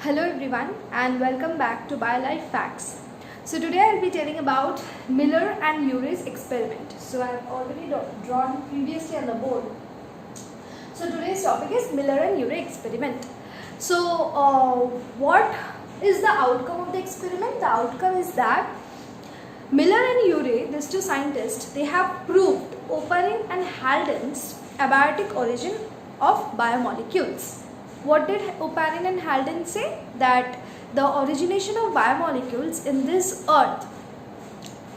Hello everyone and welcome back to BioLife Facts. So today I will be telling about Miller and Urey's experiment. So I have already drawn previously on the board. So today's topic is Miller and Urey experiment. So what is the outcome of the experiment? The outcome is that Miller and Urey, these two scientists, they have proved Oparin and Halden's abiotic origin of biomolecules. What did Oparin and Halden say? That the origination of biomolecules in this earth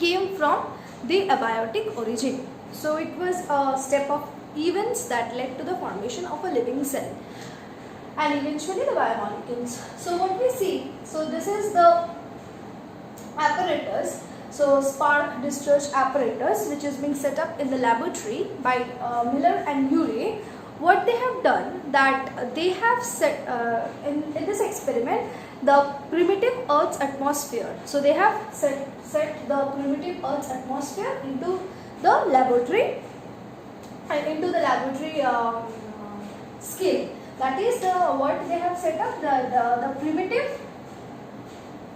came from the abiotic origin. So it was a step of events that led to the formation of a living cell and eventually the biomolecules. So what we see, so this is the apparatus, so spark discharge apparatus, which is being set up in the laboratory by Miller and Urey. What they have done, that they have set in this experiment the primitive Earth's atmosphere. So they have set the primitive Earth's atmosphere into the laboratory scale. That is what they have set up, the primitive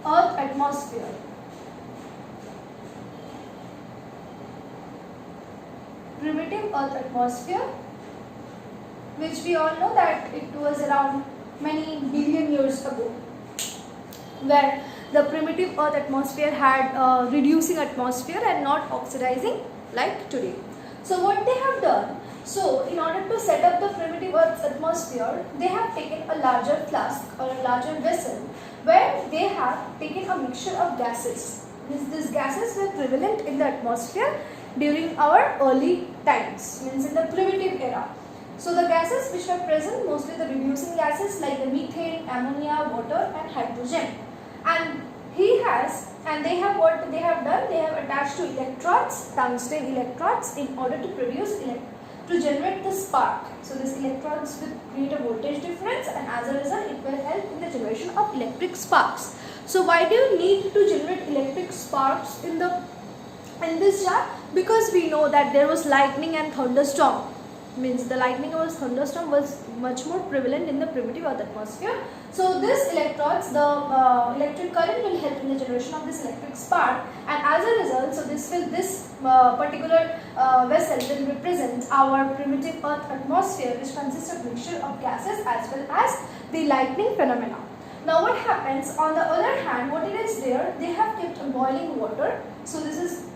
Earth atmosphere. Primitive Earth atmosphere, which we all know that it was around many billion years ago, where the primitive Earth atmosphere had a reducing atmosphere and not oxidizing like today. So what they have done, so in order to set up the primitive Earth's atmosphere, they have taken a larger flask or a larger vessel where they have taken a mixture of gases. These gases were prevalent in the atmosphere during our early times, means in the primitive era. So the gases which were present, mostly the reducing gases like the methane, ammonia, water and hydrogen. And they have what they have done, they have attached to electrodes, tungsten electrodes, in order to to generate the spark. So these electrodes will create a voltage difference and as a result it will help in the generation of electric sparks. So why do you need to generate electric sparks in this jar? Because we know that there was lightning and thunderstorm. Means the lightning or thunderstorm was much more prevalent in the primitive Earth atmosphere. So these electrodes, the electric current will help in the generation of this electric spark, and as a result, so this particular vessel will represent our primitive Earth atmosphere, which consists of mixture of gases as well as the lightning phenomena. Now what happens, on the other hand, what it is there, they have kept boiling water. So this is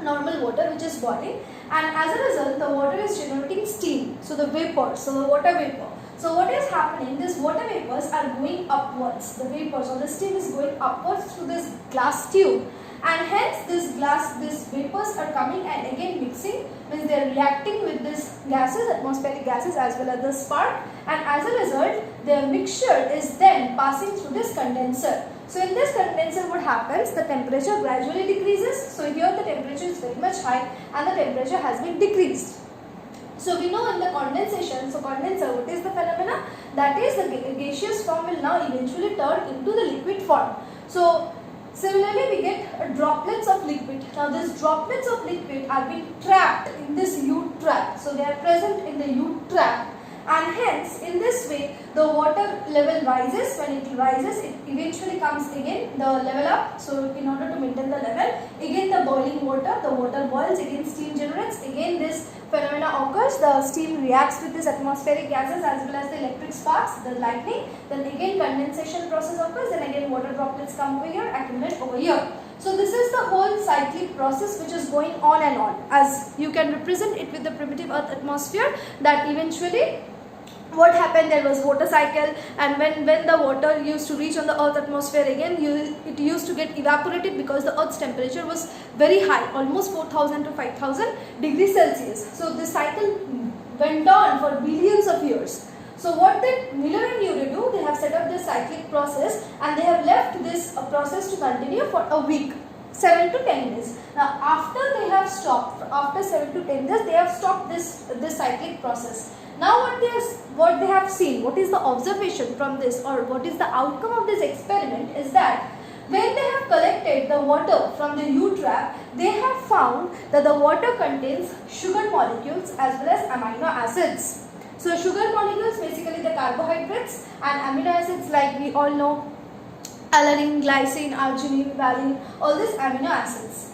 normal water which is boiling, and as a result the water is generating steam, so the vapor, so the water vapor. So what is happening, these water vapors are going upwards, the vapors or the steam is going upwards through this glass tube, and hence these vapors are coming and again mixing, means they are reacting with these gases, atmospheric gases as well as the spark, and as a result their mixture is then passing through this condenser. So in this condenser what happens, the temperature gradually decreases. So here the temperature is very much high and the temperature has been decreased. So we know in the condensation, so condenser, what is the phenomena? That is the gaseous form will now eventually turn into the liquid form. So similarly we get droplets of liquid. Now these droplets of liquid are being trapped in this Ute trap. So they are present in the Ute trap. And hence in this way the water level rises. When it rises, it eventually comes again the level up. So in order to maintain the level, again the boiling water, the water boils, again steam generates, again this phenomena occurs, the steam reacts with these atmospheric gases as well as the electric sparks, the lightning, then again condensation process occurs, then again water droplets come over here, accumulate over here. So this is the whole cyclic process which is going on and on, as you can represent it with the primitive Earth atmosphere, that eventually what happened, there was water cycle, and when the water used to reach on the Earth atmosphere again, it used to get evaporated because the Earth's temperature was very high, almost 4000 to 5000 degrees Celsius. So this cycle went on for billions of years. So what did Miller and Urey do? They have set up this cyclic process and they have left this process to continue for a week, 7 to 10 days. Now after they have stopped, after 7 to 10 days, they have stopped this cyclic process. Now what they have seen, what is the observation from this, or what is the outcome of this experiment, is that when they have collected the water from the Ute trap, they have found that the water contains sugar molecules as well as amino acids. So sugar molecules, basically the carbohydrates, and amino acids like we all know alanine, glycine, arginine, valine, all these amino acids.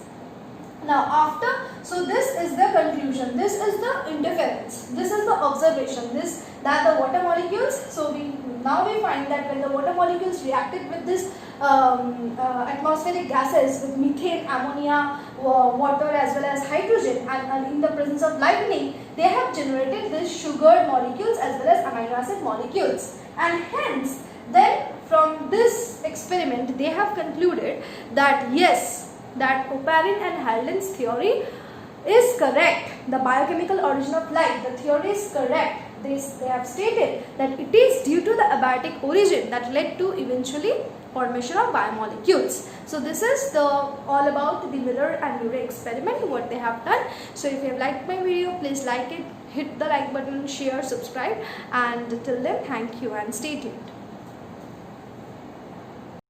Now so this is the conclusion, this is the interference, this is the observation, that the water molecules, so we find that when the water molecules reacted with this atmospheric gases, with methane, ammonia, water as well as hydrogen, and in the presence of lightning, they have generated these sugar molecules as well as amino acid molecules, and hence then from this experiment they have concluded that yes, that Oparin and Halden's theory is correct. The biochemical origin of life, the theory is correct. They have stated that it is due to the abiotic origin that led to eventually formation of biomolecules. So this is all about the Miller and Urey experiment, what they have done. So if you have liked my video, please like it, hit the like button, share, subscribe, and till then, thank you and stay tuned.